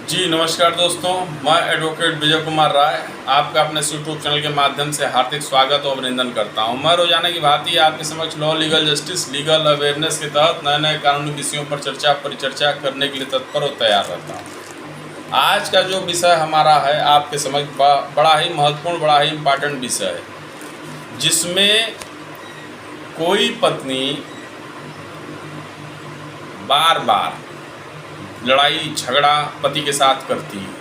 जी नमस्कार दोस्तों, मैं एडवोकेट विजय कुमार राय आपका अपने यूट्यूब चैनल के माध्यम से हार्दिक स्वागत और अभिनंदन करता हूं। मैं रोजाना की भांति आपके समक्ष law legal justice legal awareness के तहत नए नए कानूनी विषयों पर चर्चा परिचर्चा करने के लिए तत्पर और तैयार रहता हूं। आज का जो विषय हमारा है आपके समक्ष बड़ा ही महत्वपूर्ण, बड़ा ही इम्पॉर्टेंट विषय है, जिसमें कोई पत्नी बार बार लड़ाई झगड़ा पति के साथ करती है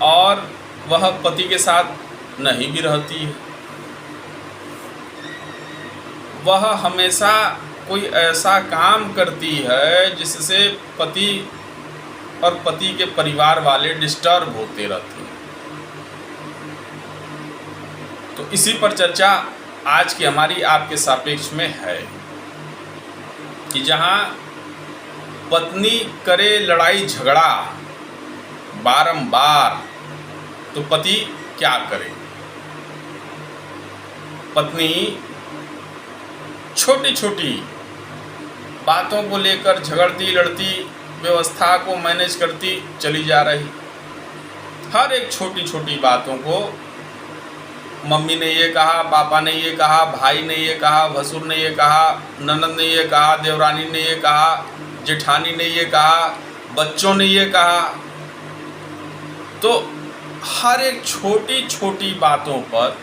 और वह पति के साथ नहीं भी रहती है। वह हमेशा कोई ऐसा काम करती है जिससे पति और पति के परिवार वाले डिस्टर्ब होते रहते हैं। तो इसी पर चर्चा आज की हमारी आपके सापेक्ष में है कि जहाँ पत्नी करे लड़ाई झगड़ा बारंबार तो पति क्या करे। पत्नी छोटी छोटी बातों को लेकर झगड़ती लड़ती व्यवस्था को मैनेज करती चली जा रही। हर एक छोटी छोटी बातों को मम्मी ने ये कहा, पापा ने ये कहा, भाई ने ये कहा, भसुर ने ये कहा, ननद ने ये कहा, देवरानी ने ये कहा, जेठानी ने ये कहा, बच्चों ने ये कहा। तो हर एक छोटी छोटी बातों पर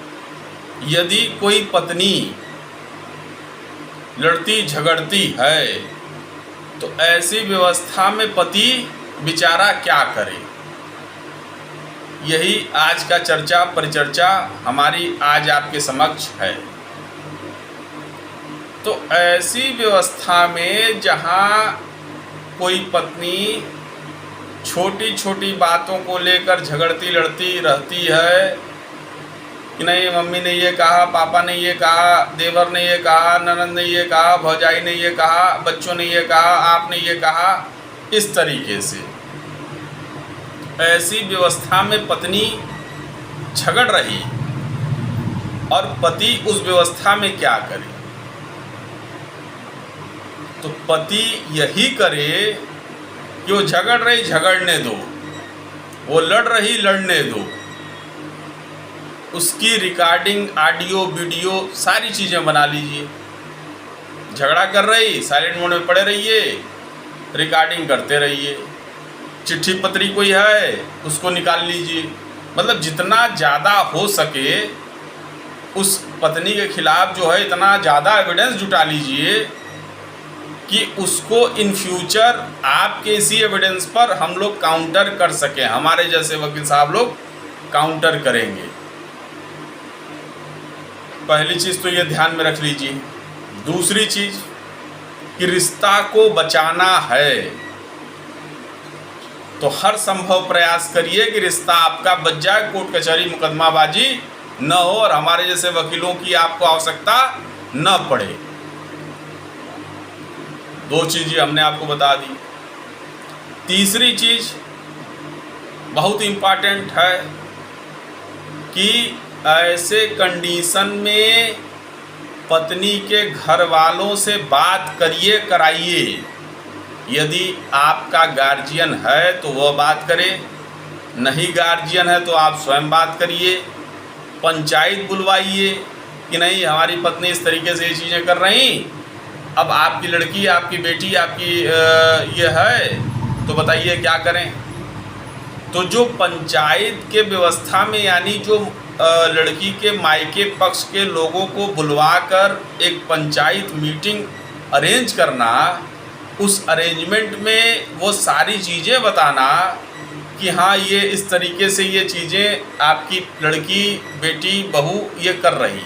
यदि कोई पत्नी लड़ती झगड़ती है तो ऐसी व्यवस्था में पति बेचारा क्या करे। यही आज का चर्चा परिचर्चा हमारी आज आपके समक्ष है। तो ऐसी व्यवस्था में जहाँ कोई पत्नी छोटी छोटी बातों को लेकर झगड़ती लड़ती रहती है कि नहीं मम्मी ने ये कहा, पापा ने ये कहा, देवर ने ये कहा, ननद ने ये कहा, भौजाई ने ये कहा, बच्चों ने ये कहा, आपने ये कहा, इस तरीके से ऐसी व्यवस्था में पत्नी झगड़ रही और पति उस व्यवस्था में क्या करे। तो पति यही करे कि वो झगड़ रही झगड़ने दो, वो लड़ रही लड़ने दो, उसकी रिकॉर्डिंग ऑडियो वीडियो सारी चीज़ें बना लीजिए। झगड़ा कर रही साइलेंट मोड में पड़े रहिए, रिकॉर्डिंग करते रहिए। चिट्ठी पत्री कोई है उसको निकाल लीजिए। मतलब जितना ज़्यादा हो सके उस पत्नी के खिलाफ जो है इतना ज़्यादा एविडेंस जुटा लीजिए कि उसको इन फ्यूचर आपके इसी एविडेंस पर हम लोग काउंटर कर सकें। हमारे जैसे वकील साहब लोग काउंटर करेंगे। पहली चीज़ तो ये ध्यान में रख लीजिए। दूसरी चीज़ कि रिश्ता को बचाना है तो हर संभव प्रयास करिए कि रिश्ता आपका बच जाए, कोर्ट कचहरी मुकदमाबाजी न हो और हमारे जैसे वकीलों की आपको आवश्यकता न पड़े। दो चीज़ें हमने आपको बता दी। तीसरी चीज़ बहुत इम्पॉर्टेंट है कि ऐसे कंडीशन में पत्नी के घर वालों से बात करिए, कराइए। यदि आपका गार्जियन है तो वह बात करे, नहीं गार्जियन है तो आप स्वयं बात करिए। पंचायत बुलवाइए कि नहीं हमारी पत्नी इस तरीके से ये चीज़ें कर रही, अब आपकी लड़की, आपकी बेटी, आपकी ये है तो बताइए क्या करें। तो जो पंचायत के व्यवस्था में यानी जो लड़की के मायके पक्ष के लोगों को बुलवाकर एक पंचायत मीटिंग अरेंज करना, उस अरेंजमेंट में वो सारी चीज़ें बताना कि हाँ ये इस तरीके से ये चीज़ें आपकी लड़की, बेटी, बहू ये कर रही,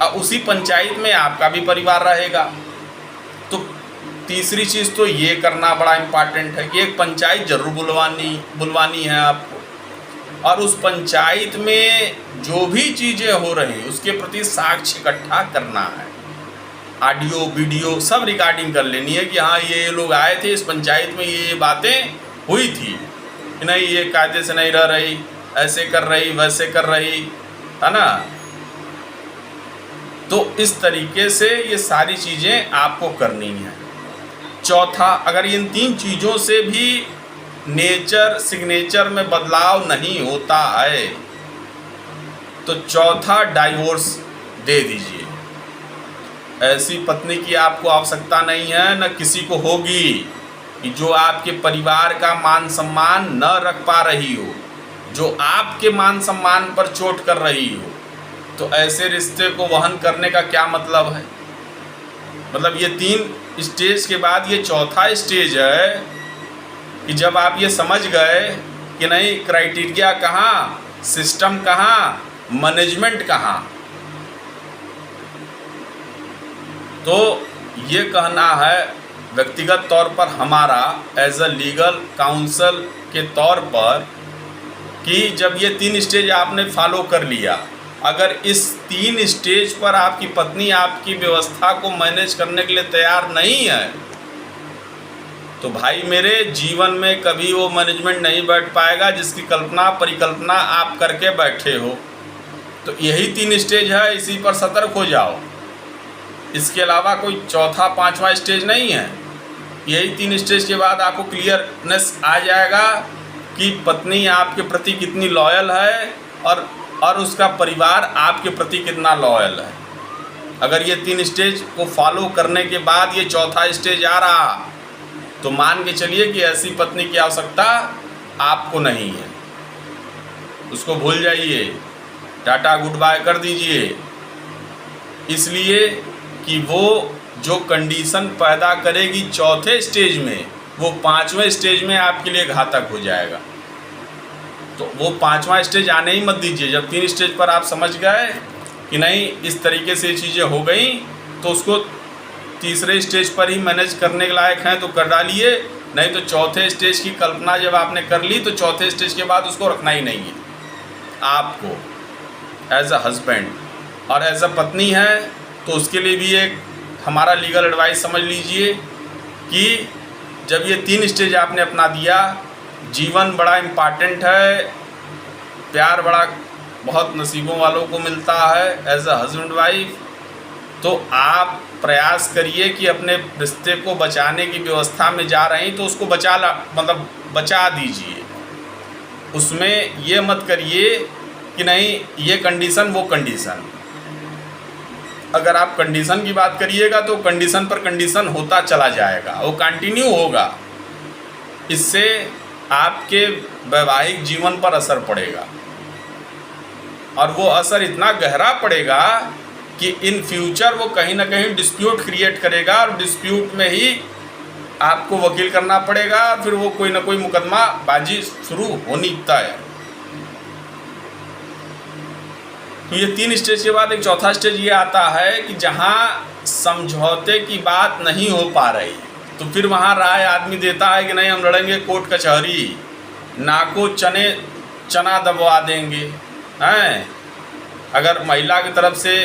और उसी पंचायत में आपका भी परिवार रहेगा। तो तीसरी चीज़ तो ये करना बड़ा इम्पॉर्टेंट है कि एक पंचायत जरूर बुलवानी है आपको, और उस पंचायत में जो भी चीज़ें हो रही उसके प्रति साक्ष्य इकट्ठा करना है। ऑडियो वीडियो सब रिकॉर्डिंग कर लेनी है कि हाँ ये लोग आए थे इस पंचायत में, ये बातें हुई थी कि नहीं ये कायदे से नहीं रह रही, ऐसे कर रही, वैसे कर रही, है ना। तो इस तरीके से ये सारी चीज़ें आपको करनी है। चौथा, अगर इन तीन चीज़ों से भी नेचर सिग्नेचर में बदलाव नहीं होता है तो चौथा डाइवोर्स दे दीजिए। ऐसी पत्नी की आपको आवश्यकता नहीं है, न किसी को होगी, कि जो आपके परिवार का मान सम्मान न रख पा रही हो, जो आपके मान सम्मान पर चोट कर रही हो। तो ऐसे रिश्ते को वहन करने का क्या मतलब है? मतलब ये 3 स्टेज के बाद ये चौथा स्टेज है कि जब आप ये समझ गए कि नहीं, क्राइटेरिया कहाँ, सिस्टम कहाँ, मैनेजमेंट कहाँ, तो ये कहना है व्यक्तिगत तौर पर हमारा एज अ लीगल काउंसल के तौर पर कि जब ये 3 स्टेज आपने फॉलो कर लिया, अगर इस 3 स्टेज पर आपकी पत्नी आपकी व्यवस्था को मैनेज करने के लिए तैयार नहीं है तो भाई मेरे जीवन में कभी वो मैनेजमेंट नहीं बैठ पाएगा जिसकी कल्पना परिकल्पना आप करके बैठे हो। तो यही 3 स्टेज है, इसी पर सतर्क हो जाओ। इसके अलावा कोई चौथा 5वां स्टेज नहीं है। यही 3 स्टेज के बाद आपको क्लियरनेस आ जाएगा कि पत्नी आपके प्रति कितनी लॉयल है और उसका परिवार आपके प्रति कितना लॉयल है। अगर ये 3 स्टेज को फॉलो करने के बाद ये चौथा स्टेज आ रहा तो मान के चलिए कि ऐसी पत्नी की आवश्यकता आपको नहीं है, उसको भूल जाइए, टाटा गुड बाय कर दीजिए। इसलिए कि वो जो कंडीशन पैदा करेगी चौथे स्टेज में, वो 5वें स्टेज में आपके लिए घातक हो जाएगा। तो वो 5वां स्टेज आने ही मत दीजिए। जब 3 स्टेज पर आप समझ गए कि नहीं इस तरीके से चीज़ें हो गई तो उसको तीसरे स्टेज पर ही मैनेज करने के लायक हैं तो कर डालिए, नहीं तो चौथे स्टेज की कल्पना जब आपने कर ली तो चौथे स्टेज के बाद उसको रखना ही नहीं है आपको एज अ हस्बैंड। और एज अ पत्नी है तो उसके लिए भी एक हमारा लीगल एडवाइस समझ लीजिए कि जब ये 3 स्टेज आपने अपना दिया, जीवन बड़ा इम्पॉर्टेंट है, प्यार बड़ा बहुत नसीबों वालों को मिलता है एज अ हस्बैंड वाइफ। तो आप प्रयास करिए कि अपने रिश्ते को बचाने की व्यवस्था में जा रहे हैं तो उसको बचा दीजिए। उसमें ये मत करिए कि नहीं ये कंडीशन वो कंडीशन। अगर आप कंडीशन की बात करिएगा तो कंडीशन पर कंडीशन होता चला जाएगा, वो कंटिन्यू होगा। इससे आपके वैवाहिक जीवन पर असर पड़ेगा और वो असर इतना गहरा पड़ेगा कि इन फ्यूचर वो कहीं ना कहीं डिस्प्यूट क्रिएट करेगा और डिस्प्यूट में ही आपको वकील करना पड़ेगा, फिर वो कोई ना कोई मुकदमा बाजी शुरू होनी तय है। तो ये 3 स्टेज के बाद एक चौथा स्टेज ये आता है कि जहाँ समझौते की बात नहीं हो पा रही तो फिर वहाँ राय आदमी देता है कि नहीं हम लड़ेंगे कोर्ट कचहरी, नाको चना दबवा देंगे हैं। अगर महिला की तरफ से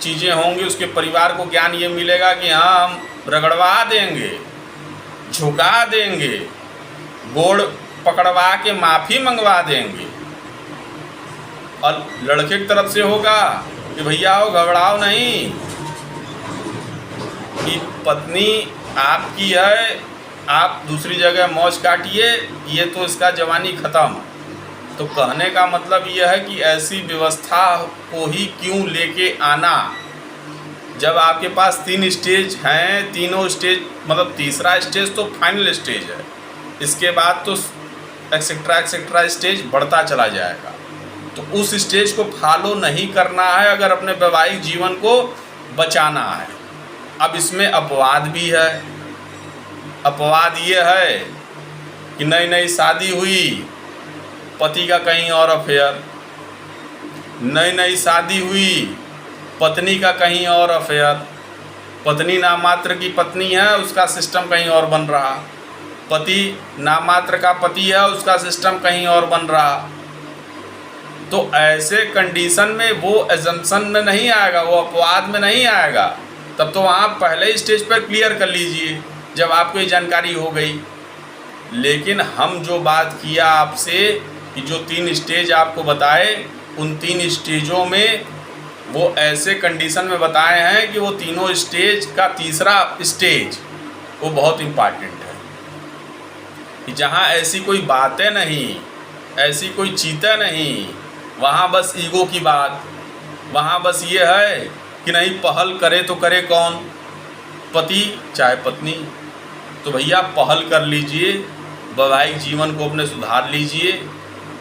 चीज़ें होंगी उसके परिवार को ज्ञान ये मिलेगा कि हाँ हम रगड़वा देंगे, झुका देंगे, गोड़ पकड़वा के माफ़ी मंगवा देंगे। और लड़के की तरफ से होगा कि भैया हो घबराओ नहीं, कि पत्नी आपकी है, आप दूसरी जगह मौज काटिए, ये तो इसका जवानी ख़त्म। तो कहने का मतलब यह है कि ऐसी व्यवस्था को ही क्यों लेके आना जब आपके पास 3 स्टेज हैं। तीनों स्टेज मतलब तीसरा स्टेज तो फाइनल स्टेज है, इसके बाद तो एक्सेट्रा स्टेज बढ़ता चला जाएगा। तो उस स्टेज को फॉलो नहीं करना है अगर अपने वैवाहिक जीवन को बचाना है। अब इसमें अपवाद भी है। अपवाद ये है कि नई शादी हुई, पति का कहीं और अफेयर, नई शादी हुई, पत्नी का कहीं और अफेयर, पत्नी नामात्र की पत्नी है उसका सिस्टम कहीं और बन रहा, पति नामात्र का पति है उसका सिस्टम कहीं और बन रहा। तो ऐसे कंडीशन में वो एजम्पशन में नहीं आएगा, वो अपवाद में नहीं आएगा। तब तो आप पहले ही स्टेज पर क्लियर कर लीजिए जब आपको ये जानकारी हो गई। लेकिन हम जो बात किया आपसे कि जो 3 स्टेज आपको बताए, उन 3 स्टेजों में वो ऐसे कंडीशन में बताए हैं कि वो तीनों स्टेज का तीसरा स्टेज वो बहुत इम्पॉर्टेंट है। कि जहाँ ऐसी कोई बातें नहीं, ऐसी कोई चीतें नहीं, वहाँ बस ईगो की बात, वहाँ बस ये है कि नहीं पहल करे तो करे कौन, पति चाहे पत्नी। तो भैया पहल कर लीजिए, वैवाहिक जीवन को अपने सुधार लीजिए,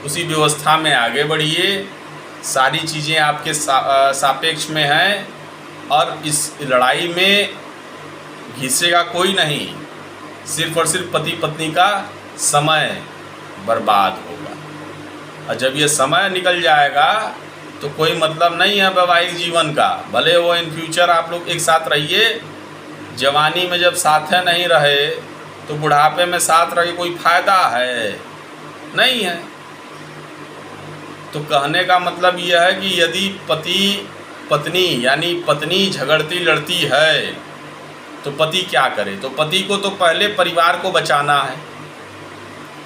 उसी व्यवस्था में आगे बढ़िए। सारी चीज़ें आपके सापेक्ष में हैं और इस लड़ाई में घिसेगा कोई नहीं, सिर्फ और सिर्फ पति पत्नी का समय बर्बाद होगा। और जब ये समय निकल जाएगा तो कोई मतलब नहीं है वैवाहिक जीवन का। भले वो इन फ्यूचर आप लोग एक साथ रहिए, जवानी में जब साथ नहीं रहे तो बुढ़ापे में साथ रहे कोई फ़ायदा है नहीं है। तो कहने का मतलब यह है कि यदि पति पत्नी यानी पत्नी झगड़ती लड़ती है तो पति क्या करे, तो पति को तो पहले परिवार को बचाना है।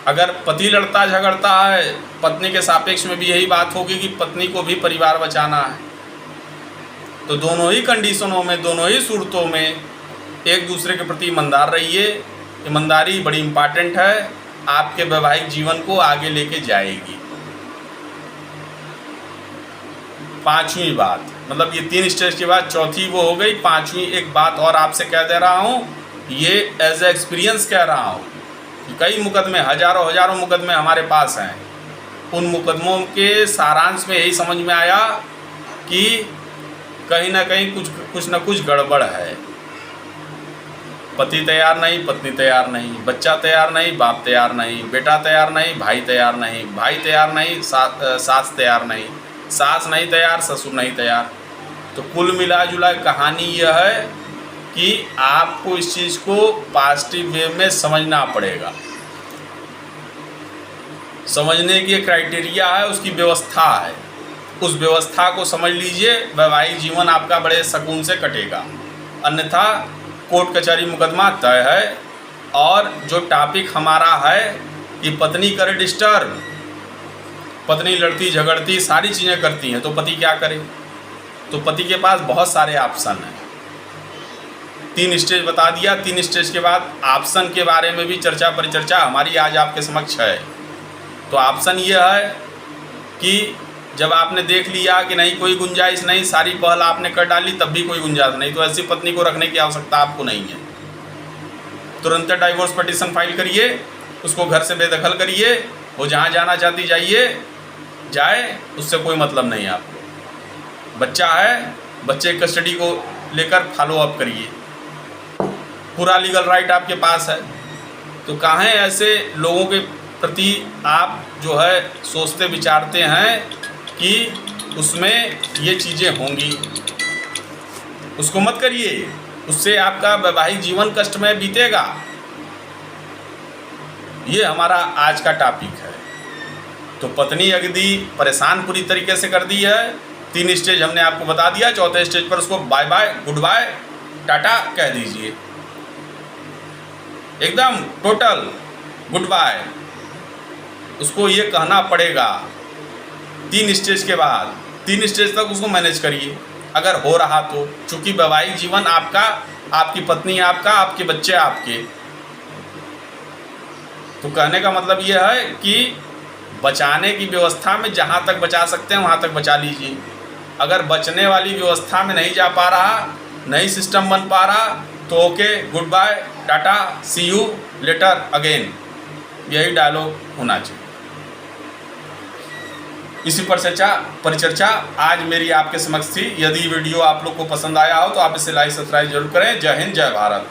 अगर पति लड़ता झगड़ता है, पत्नी के सापेक्ष में भी यही बात होगी कि पत्नी को भी परिवार बचाना है। तो दोनों ही कंडीशनों में, दोनों ही सूरतों में एक दूसरे के प्रति ईमानदार रहिए। ईमानदारी बड़ी इम्पॉर्टेंट है, आपके वैवाहिक जीवन को आगे लेके जाएगी। पांचवी बात, मतलब ये 3 स्टेज के बाद चौथी वो हो गई। पांचवी एक बात और आपसे कह दे रहा हूँ, ये एज ए एक्सपीरियंस कह रहा हूँ कि कई मुकदमे, हजारों मुकदमे हमारे पास हैं। उन मुकदमों के सारांश में यही समझ में आया कि कहीं ना कहीं कुछ न कुछ गड़बड़ है। पति तैयार नहीं, पत्नी तैयार नहीं, बच्चा तैयार नहीं, बाप तैयार नहीं, बेटा तैयार नहीं, भाई तैयार नहीं, भाई तैयार नहीं, सास तैयार नहीं, सास नहीं तैयार, ससुर नहीं तैयार। तो कुल मिला जुला कहानी यह है कि आपको इस चीज़ को पॉजिटिव वे में समझना पड़ेगा। समझने की क्राइटेरिया है, उसकी व्यवस्था है, उस व्यवस्था को समझ लीजिए, वैवाहिक जीवन आपका बड़े सुकून से कटेगा। अन्यथा कोर्ट कचहरी मुकदमा तय है। और जो टॉपिक हमारा है कि पत्नी करे डिस्टर्ब, पत्नी लड़ती झगड़ती सारी चीज़ें करती हैं, तो पति क्या करे, तो पति के पास बहुत सारे ऑप्शन हैं। 3 स्टेज बता दिया, 3 स्टेज के बाद ऑप्शन के बारे में भी चर्चा परिचर्चा हमारी आज आपके समक्ष है। तो ऑप्शन यह है कि जब आपने देख लिया कि नहीं कोई गुंजाइश नहीं, सारी पहल आपने कर डाली, तब भी कोई गुंजाइश नहीं, तो ऐसी पत्नी को रखने की आवश्यकता आपको नहीं है। तुरंत डाइवोर्स पिटीशन फाइल करिए, उसको घर से बेदखल करिए, वो जहाँ जाना चाहती जाए, उससे कोई मतलब नहीं है आपको। बच्चा है, बच्चे कस्टडी को लेकर फॉलो अप करिए, पूरा लीगल राइट आपके पास है। तो कहाँ ऐसे लोगों के प्रति आप जो है सोचते विचारते हैं कि उसमें ये चीज़ें होंगी, उसको मत करिए, उससे आपका वैवाहिक जीवन कष्ट में बीतेगा। ये हमारा आज का टॉपिक है। तो पत्नी यदि परेशान पूरी तरीके से कर दी है, 3 स्टेज हमने आपको बता दिया, चौथे स्टेज पर उसको bye bye, goodbye, tata कह दीजिए, एकदम टोटल गुड बाय, उसको ये कहना पड़ेगा। 3 स्टेज के बाद 3 स्टेज तक उसको मैनेज करिए अगर हो रहा तो, चूँकि वैवाहिक जीवन आपका, आपकी पत्नी आपका, आपके बच्चे आपके। तो कहने का मतलब यह है कि बचाने की व्यवस्था में जहाँ तक बचा सकते हैं वहाँ तक बचा लीजिए। अगर बचने वाली व्यवस्था में नहीं जा पा रहा, नहीं सिस्टम बन पा रहा, तो okay, goodbye, tata, see you later again, यही डायलॉग होना चाहिए। इसी पर परिचर्चा आज मेरी आपके समक्ष थी। यदि वीडियो आप लोग को पसंद आया हो तो आप इसे लाइक सब्सक्राइब जरूर करें। जय हिंद, जय भारत।